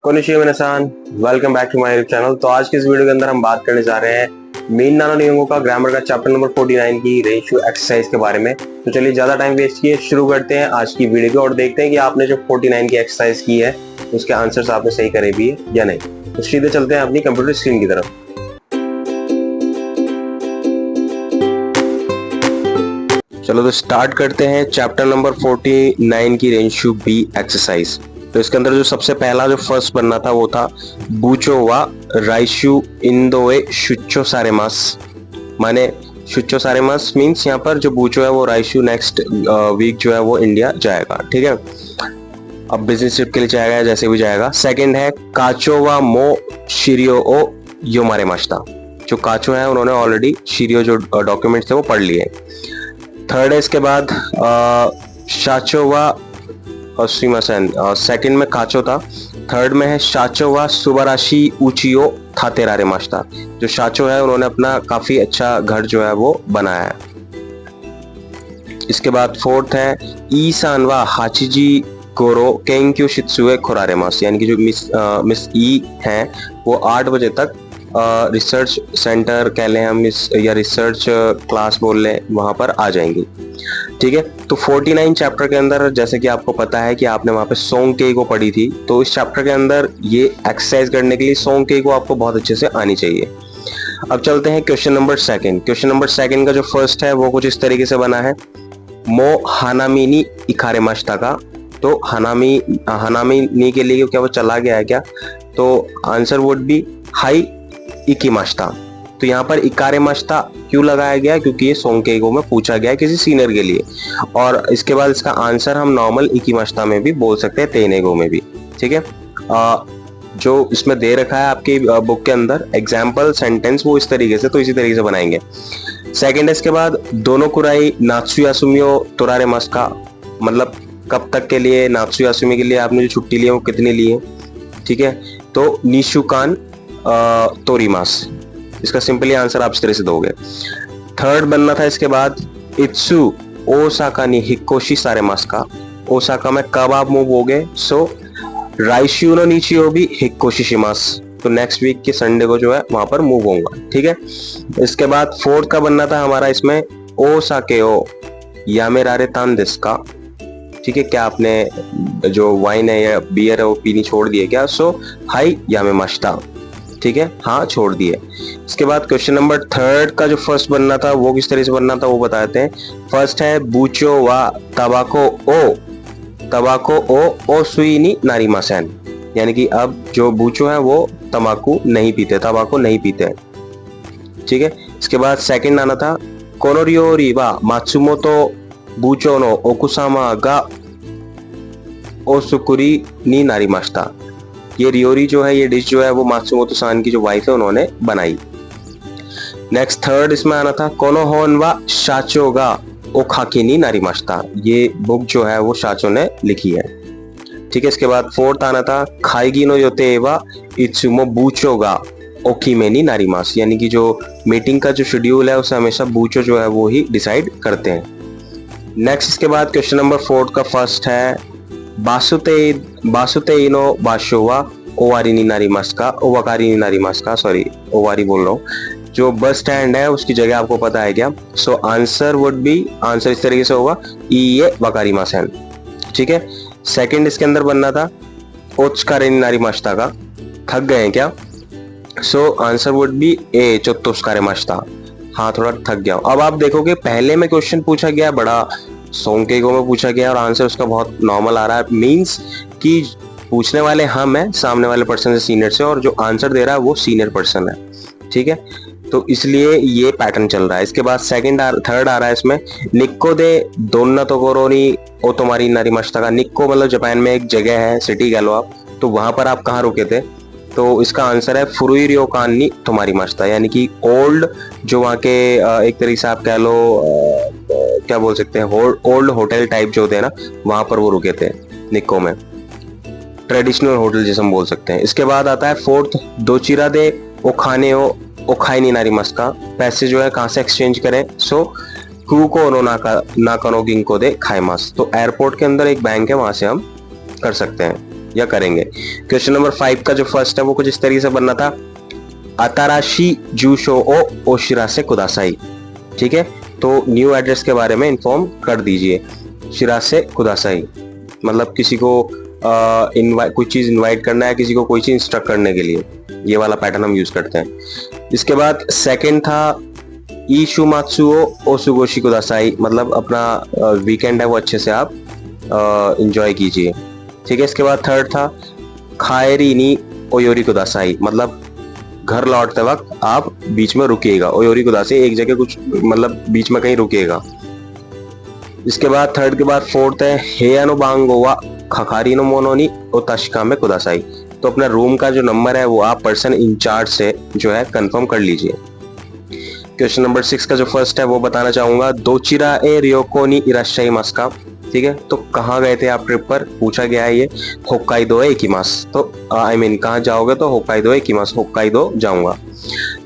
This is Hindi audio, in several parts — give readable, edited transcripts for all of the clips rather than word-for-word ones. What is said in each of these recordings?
कोनिशिवा मिनासान, welcome back to my YouTube channel. तो आज के इस वीडियो के अंदर हम बात करने जा रहे हैं मीन नानो नियमों का ग्रामर का चैप्टर नंबर 49 की रेशियो एक्सरसाइज के बारे में। तो चलिए ज्यादा टाइम वेस्ट किए शुरू करते हैं आज की वीडियो को और देखते हैं कि आपने जो 49 की एक्सरसाइज की है उसके आंसर्स आपने सही करे भी है या नहीं। तो सीधे चलते हैं अपनी कंप्यूटर स्क्रीन की तरफ। चलो तो स्टार्ट करते हैं चैप्टर नंबर 49 की रेशियो बी एक्सरसाइज। तो इसके अंदर जो सबसे पहला जो फर्स्ट बनना था वो था बूचो वा राइशु इंदोए शुच्चो सारेमास। माने शुच्चो सारेमास मीन्स यहाँ पर जो बूचो है वो राइशु नेक्स्ट वीक जो है वो इंडिया जाएगा। ठीक है, अब बिजनेस ट्रिप के लिए जाएगा जैसे भी जाएगा। सेकंड है काचो वा मो शिरियो ओ योमारे मास्ता। जो काचो है उन्होंने ऑलरेडी शिरियो जो डॉक्यूमेंट्स थे वो पढ़ लिए। थर्ड है इसके बाद शाचो वा सेकंड में काचो था। थर्ड में है शाचो वा सुबाराशी उचियो थातेरारे मास्ता। जो शाचो है उन्होंने अपना काफी अच्छा घर जो है वो बनाया है। इसके बाद फोर्थ है ईसान वा हाचिजी गोरो केंक्यो शित्सुए खोरारे मास। यानी कि जो मिस ई हैं वो 8 बजे तक रिसर्च सेंटर कह लें हम या रिसर्च क्लास बोल लें वहां पर आ जाएंगी। ठीक है, तो 49 चैप्टर के अंदर जैसे कि आपको पता है कि आपने वहां पे सॉन्ग के को पढ़ी थी, तो इस चैप्टर के अंदर ये एक्सरसाइज करने के लिए सॉन्ग के को आपको बहुत अच्छे से आनी चाहिए। अब चलते हैं question number second. Question number second का जो फर्स्ट है वो कुछ इस तरीके से बना है मो हानामी इखारे मास्ता का। तो हानामी के लिए क्या वो चला गया है क्या? तो आंसर वुड बी हाई इकी मास्ता। तो यहाँ पर इकारे मास्ता क्यों लगाया गया? क्योंकि ये सोंकेगो में पूछा गया है किसी सीनियर के लिए। और इसके बाद इसका आंसर हम नॉर्मल इकी मास्ता में भी बोल सकते हैं, तेनेगो में भी। ठीक है, जो इसमें दे रखा है आपकी बुक के अंदर एग्जाम्पल सेंटेंस वो इस तरीके से, तो इसी तरीके से बनाएंगे। सेकेंड है इसके बाद दोनों कुराई नात्सु यासुमियो तोरारे मास्का। मतलब कब तक के लिए? नात्सु यासुमी के लिए आपने जो छुट्टी ली है वो कितनी ली है? ठीक है, तो निशुकान तोरीमास। इसका सिंपली आंसर आप इस तरह से दोगे। थर्ड बनना था इसके बाद इत्सु ओसाका नि हिकोशी सारेमास का। ओसाका में कब आप मूव होगे? सो राइशु नो नीचियो भी हिकोशी शिमास। तो नेक्स्ट वीक के संडे को जो है वहां पर मूव होगा। ठीक है, इसके बाद फोर्थ का बनना था हमारा इसमें ओसाके ओ यामेरारे तान देस का। ठीक है, क्या आपने जो वाइन है या बियर है वो पीनी छोड़ दिए क्या? सो हाई यामे मास्ता। ठीक है, हाँ छोड़ दिए। इसके बाद क्वेश्चन नंबर थर्ड का जो फर्स्ट बनना था वो किस तरह से बनना था वो बताते हैं। फर्स्ट है बूचो वा तबाको ओ सुईनी नारीमासेन। यानी कि अब जो बूचो है वो तंबाकू नहीं पीते, तंबाकू नहीं पीते। ठीक है, इसके बाद सेकंड आना था कोनोरियोरी वा मात्सुमोतो बूचो नो ओकुसामा गा ओसुकुरी नी नारीमास्ता। ये रियोरी जो है, ये डिश जो है वो मात्सुमोतो सान की जो वाइफ है उन्होंने बनाई। नेक्स्ट थर्ड इसमें आना था कोनोहोन वा शाचो गा ओखाकी नी नारीमास्ता। ये बुक जो है वो शाचो ने लिखी है। ठीक है, इसके बाद फोर्थ आना था खाईगी नो योते वा इत्सुमो बूचो गा ओकीमे नी नारीमास। यानी कि जो मीटिंग का जो शेड्यूल है उसे हमेशा बूचो जो है वो ही डिसाइड करते हैं। नेक्स्ट इसके बाद क्वेश्चन नंबर फोर्थ का फर्स्ट है बासुते इनो बाशोवा ओवारी नी नारीमास का ओवाकारी नी नारीमास का। सॉरी, ओवारी बोल रहा हूँ। जो बस स्टैंड है उसकी जगह आपको पता है क्या? So answer would be, answer इस तरीके से होगा ये वकारी मासन। ठीक है, सेकंड इसके अंदर बनना था ओत्सकारे नी नारीमास्ता का। थक गए हैं क्या? सो आंसर वुड बी ए चोत्तोस्कारे मास्ता। हाँ, थोड़ा थक गया। अब आप देखोगे पहले में क्वेश्चन पूछा गया बड़ा सोंकेगो में पूछा गया और आंसर उसका बहुत नॉर्मल आ रहा है। मींस कि पूछने वाले हम हैं सामने वाले पर्सन से, सीनियर से, और जो आंसर दे रहा है वो सीनियर पर्सन है। ठीक है, तो इसलिए ये पैटर्न चल रहा है। इसके बाद थर्ड आ रहा है इसमें निक्को दे दोन्ना तोकोरोनी ओतोमारी नारीमास्ता का। निक्को मतलब जापान में एक जगह है, सिटी कह लो आप, तो वहां पर आप कहाँ रुके थे? तो इसका आंसर है फुरुई रियोकान नी तुम्हारी मास्ता। यानी कि ओल्ड जो वहाँ के एक तरीके से आप कह लो क्या बोल सकते हैं, ओल्ड होटल टाइप जो होते हैं ना, वहां पर वो रुके थे निक्को में, ट्रेडिशनल होटल जैसे हम बोल सकते हैं। इसके बाद आता है फोर्थ दोचिरा दे ओखाने ओखाई नी नारीमास का। पैसे जो है कहाँ से एक्सचेंज करें? सो कुको नो नाकानो गिंको दे खाइमास। तो एयरपोर्ट के अंदर एक बैंक है, वहां से हम कर सकते हैं। या करेंगे। क्वेश्चन नंबर 5 का जो फर्स्ट है वो कुछ इस तरीके से बनना था, अताराशी जूशो ओ ओशिरासे कुदासाई। ठीक है, तो न्यू एड्रेस के बारे में इन्फॉर्म कर दीजिए। शिरासे कुदासाई मतलब किसी को कोई चीज इनवाइट करना है, किसी को कोई चीज इंस्ट्रक्ट करने के लिए, ये वाला पैटर्न हम यूज करते हैं। इसके बाद सेकंड था ईशुमात्सुओ ओसुगोशी कुदासाई, मतलब अपना वीकेंड है वो अच्छे से आप एंजॉय कीजिए। ठीक है, इसके बाद थर्ड था खाएरी नी ओयोरी कुदासाई, मतलब घर लौटते वक्त आप बीच में रुकिएगा। ओयोरी कुदासाई एक जगह कुछ मतलब बीच में कहीं रुकिएगा। इसके बाद थर्ड के बाद फोर्थ है हेयानो बांगो वा खखारी नो मोनोनी ओताशिका में कुदासाई, तो अपना रूम का जो नंबर है वो आप पर्सन इंचार्ज से जो है कंफर्म कर लीजिए। क्वेश्चन नंबर 6 का जो फर्स्ट है वो बताना चाहूंगा, दोचिरा ए रियोको नी इराशाई मास्का। ठीक है, तो कहाँ गए थे आप ट्रिप पर, पूछा गया है ये। होक्काइदो ए इकिमास, तो आई मीन कहाँ जाओगे, तो होक्काइदो ए इकिमास, होक्काइदो जाऊंगा।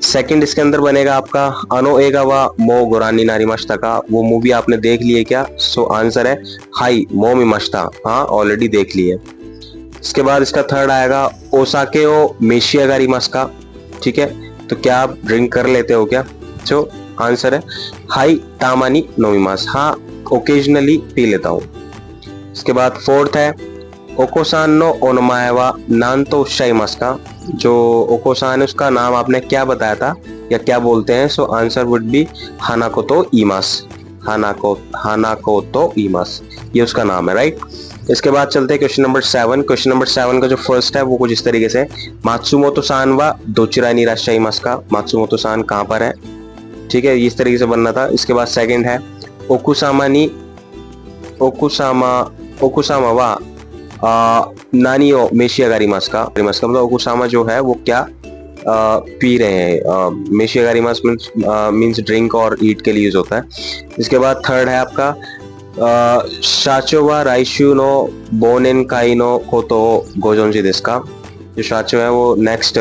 सेकंड इसके अंदर बनेगा आपका अनो एगा वा मो गोरानी नारीमाश्ता का, वो मूवी आपने देख ली है क्या? सो आंसर है हाई मो मिमाश्ता, हाँ ऑलरेडी देख ली है। इसके बाद इसका थर्ड आएगा ओसाके ओ मेशियागारी मास्का। ठीक है, तो क्या आप ड्रिंक कर लेते हो क्या? जो आंसर है हाई तामानी नोमिमास, हाँ ओकेजनली पी लेता हूँ। इसके बाद फोर्थ है ओकोसान नो ओनमाए वा नानतो शाइमास का, जो ओकोसान है उसका नाम आपने क्या बताया था या क्या बोलते हैं? सो आंसर वुड बी हानाको तो ईमास, हानाको तो ईमास, ये उसका नाम है, राइट। इसके बाद चलते हैं क्वेश्चन नंबर 7। क्वेश्चन नंबर 7 का जो फर्स्ट है वो कुछ इस तरीके से, मात्सुमोतो सान वा दोचिरा नी इराशाइमास का, मात्सुमोतो सान कहाँ पर है? ठीक है, इस तरीके से बनना था। इसके बाद सेकंड है ओकुसामा वा नानियो मेशियागारिमास का, मतलब ओकुसामा जो है वो क्या पी रहे हैं। मेशियागारिमास मीन्स ड्रिंक और ईट के लिए यूज होता है। इसके बाद थर्ड है आपका शाचो वा राइशु नो बोनेन काई नो कोतो गोजोंजी देस का, जो शाचो है वो नेक्स्ट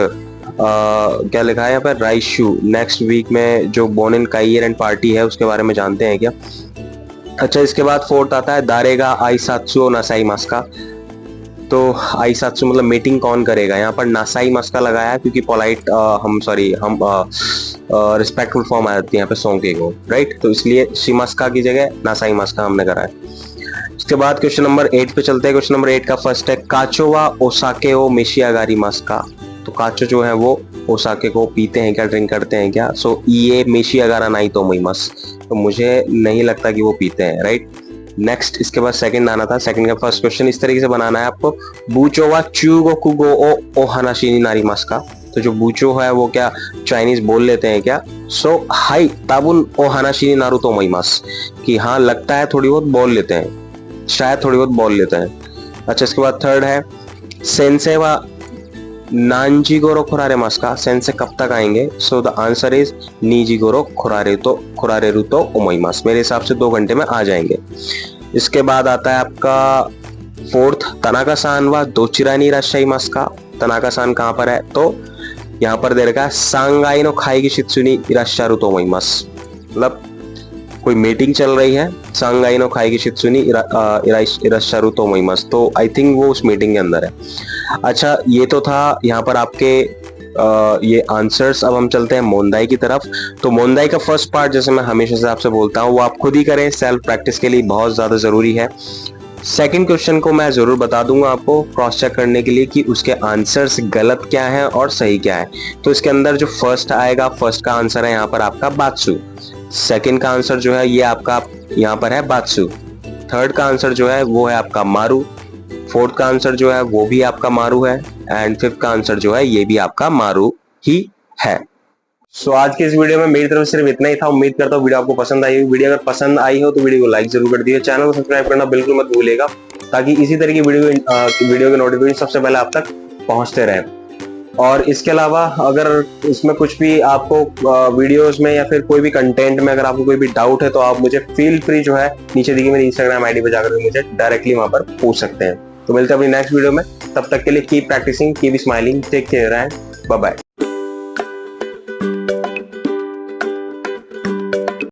क्या लिखा है यहाँ पर, राइशु, नेक्स्ट वीक में जो बोनेन काई एंड पार्टी है उसके बारे में जानते हैं क्या? अच्छा, इसके बाद फोर्थ आता है दारेगा आईसात्सु नासाई मास्का, तो आईसात्सु मतलब मीटिंग कौन करेगा, यहाँ पर नासाई मास्का लगाया है क्योंकि पोलाइट हम रिस्पेक्टफुल फॉर्म आ जाती है यहाँ पे सोंके को, राइट, तो इसलिए शिमास्का की जगह नासाई मास्का हमने करा है। इसके बाद क्वेश्चन नंबर 8 पे चलते हैं। क्वेश्चन नंबर 8 का फर्स्ट है काचो वा ओसाके ओ मेशियागारी मास्का, तो काचो जो है वो ओसाके को पीते हैं क्या, ड्रिंक करते हैं क्या? सो ये मेशियागारा नाई तो मोइमास, तो मुझे नहीं लगता कि वो पीते हैं, राइट। नेक्स्ट इसके बाद सेकंड आना था। सेकंड का फर्स्ट क्वेश्चन इस तरीके से बनाना है आपको, बूचो वा चूगोकुगो ओ ओहानाशिनी नारीमास का, तो जो बूचो है वो क्या चाइनीज बोल लेते हैं क्या? सो हाई ताबुन ओहानाशिनी नारू तो मोइमास, कि हाँ लगता है थोड़ी बहुत बोल लेते हैं, शायद थोड़ी बहुत बोल लेते हैं। अच्छा, इसके बाद थर्ड है सेंसे वा नानजीगोरो खुरारे मास्का, सेंसे कब तक आएंगे? सो द आंसर इज नीजीगोरो खुरारेरु तो ओमोइमास, मेरे हिसाब से 2 घंटे में आ जाएंगे। इसके बाद आता है आपका फोर्थ तनाका सान वा दोचिरा नी इराशाई मास्का, तनाका सान कहाँ पर है? तो यहाँ पर दे रखा है सांगाई नो खाएगी शित्सुनी इराशारु तो ओमोइमास, मतलब कोई मीटिंग चल रही है, सांगाई नो खाएगी शित्सुनी इराशारु तो ओमोइमास, तो आई थिंक वो उस मीटिंग के अंदर है। अच्छा, ये तो था यहाँ पर आपके ये आंसर्स। अब हम चलते हैं मोंदाई की तरफ। तो मोंदाई का फर्स्ट पार्ट जैसे मैं हमेशा से आपसे बोलता हूँ वो आप खुद ही करें, सेल्फ प्रैक्टिस के लिए बहुत ज्यादा जरूरी है। सेकंड क्वेश्चन को मैं जरूर बता दूंगा आपको क्रॉस चेक करने के लिए कि उसके आंसर्स गलत क्या है और सही क्या है। तो इसके अंदर जो फर्स्ट आएगा, फर्स्ट का आंसर है यहाँ पर आपका बात्सु, सेकंड का आंसर जो है ये आपका यहाँ पर है बात्सु, थर्ड का आंसर जो है वो है आपका मारू, फोर्थ का आंसर जो है वो भी आपका मारू है, एंड फिफ्थ का आंसर जो है ये भी आपका मारू ही है। सो आज के इस वीडियो में मेरी तरफ सिर्फ इतना ही था। उम्मीद करता हूँ वीडियो आपको पसंद आई हो। वीडियो अगर पसंद आई हो तो वीडियो को लाइक जरूर कर दिए, चैनल को सब्सक्राइब करना बिल्कुल मत भूलिएगा ताकि इसी तरह की वीडियो के नोटिफिकेशन सबसे पहले आप तक पहुंचते रहे। और इसके अलावा अगर इसमें कुछ भी आपको वीडियोस में या फिर कोई भी कंटेंट में अगर आपको कोई भी डाउट है तो आप मुझे फील फ्री जो है नीचे दी गई मेरी इंस्टाग्राम आईडी पे जाकर मुझे डायरेक्टली वहां पर पूछ सकते हैं। तो मिलते हैं अपनी नेक्स्ट वीडियो में, तब तक के लिए keep practising, keep smiling, take care and bye bye.